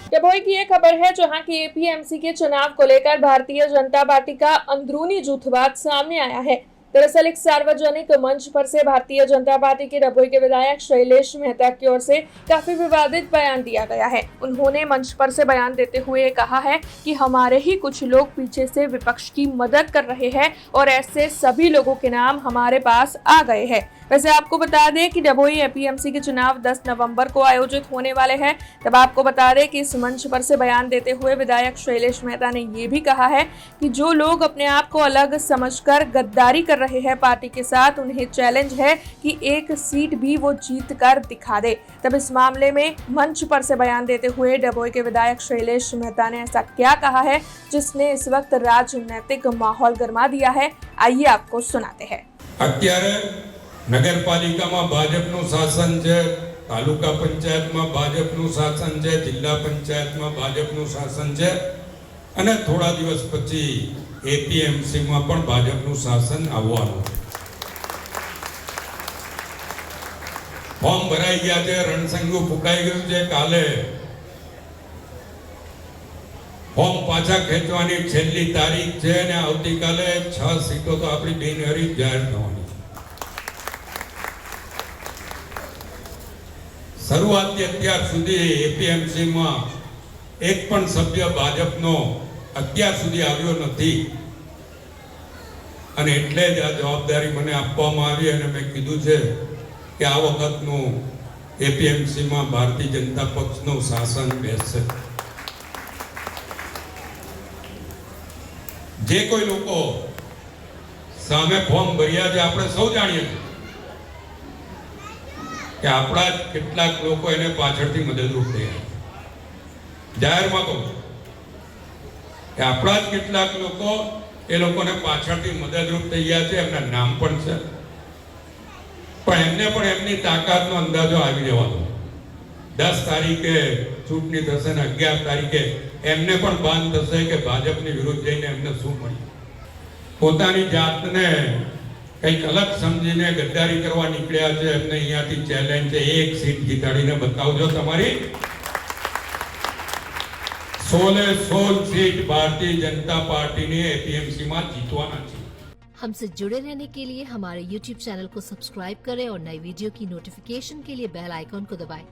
डभोई की एक खबर है जहां की एपीएमसी के चुनाव को लेकर भारतीय जनता पार्टी का अंदरूनी जूठवाद सामने आया है। दरअसल एक सार्वजनिक मंच पर से भारतीय जनता पार्टी के डभोई के विधायक शैलेश मेहता की ओर से काफी विवादित बयान दिया गया है। उन्होंने मंच पर से बयान देते हुए कहा है कि हमारे ही कुछ लोग पीछे से विपक्ष की मदद कर रहे हैं और ऐसे सभी लोगों के नाम हमारे पास आ गए हैं। वैसे आपको बता दें कि डभोई एपीएमसी के चुनाव 10 नवंबर को आयोजित होने वाले हैं। तब आपको बता दें कि इस मंच पर से बयान देते हुए विधायक शैलेश मेहता ने ये भी कहा है कि जो लोग अपने आप को अलग समझकर गद्दारी कर रहे हैं पार्टी के साथ, उन्हें चैलेंज है कि एक सीट भी वो जीत कर दिखा दे। तब इस मामले में मंच पर से बयान देते हुए डभोई के विधायक शैलेश मेहता ने ऐसा क्या कहा है जिसने इस वक्त राजनीतिक माहौल गरमा दिया है, आइए आपको सुनाते हैं। નગરપાલિકામાં ભાજપનું શાસન છે, તાલુકા પંચાયતમાં ભાજપનું શાસન છે, જિલ્લા પંચાયતમાં ભાજપનું શાસન છે અને થોડા દિવસ પછી એપીએમસીમાં પણ ભાજપનું શાસન આવવાનું છે। ફોર્મ ભરાઈ ગયા છે, રણસંગુ ફૂંકાઈ ગયું છે। કાલે ફોર્મ પાછા ખેંચવાની છેલ્લી તારીખ છે અને આવતીકાલે 6 સીટો તો આપણી બિનહરીફ જાહેર થવાની। શરૂઆતથી અત્યાર સુધી એપીએમસીમાં એક પણ સભ્ય ભાજપનો અત્યાર સુધી આવ્યો નથી અને એટલે જ આ જવાબદારી મને આપવામાં આવી અને મેં કીધું છે કે આ વખતનું એપીએમસીમાં ભારતીય જનતા પક્ષનું શાસન બેસશે। જે કોઈ લોકો સામે ફોર્મ ભર્યા છે આપણે સૌ જાણીએ છીએ કે આપણા કેટલાક લોકો એને પાછળથી મદદરૂપ થયા। જાહેરમાં કહું કે આપણા જ કેટલાક લોકો એ લોકોને પાછળથી મદદરૂપ થયા છે, એમના નામ પણ છે, પણ એમને પણ એમની તાકાતનો અંદાજો આવી જવાનો। 10 તારીખે ચૂંટણી થશે ને 11 તારીખે એમને પણ ભાન થશે કે ભાજપની વિરુદ્ધ જઈને એમને શું મળ્યું। પોતાની જાતને કંઈક અલગ સમજીને ગદ્દારી કરવા નીકળ્યા છે, એમને અહીંયાથી ચેલેન્જ છે, એક સીટ જીતાડીને બતાવજો તમારી 16 सीट भारतीय जनता पार्टी ने एपीएमसी में जीतवाना है। हमसे जुड़े रहने के लिए हमारे YouTube चैनल को सब्सक्राइब करें और नई वीडियो की नोटिफिकेशन के लिए बेल आइकॉन को दबाएं।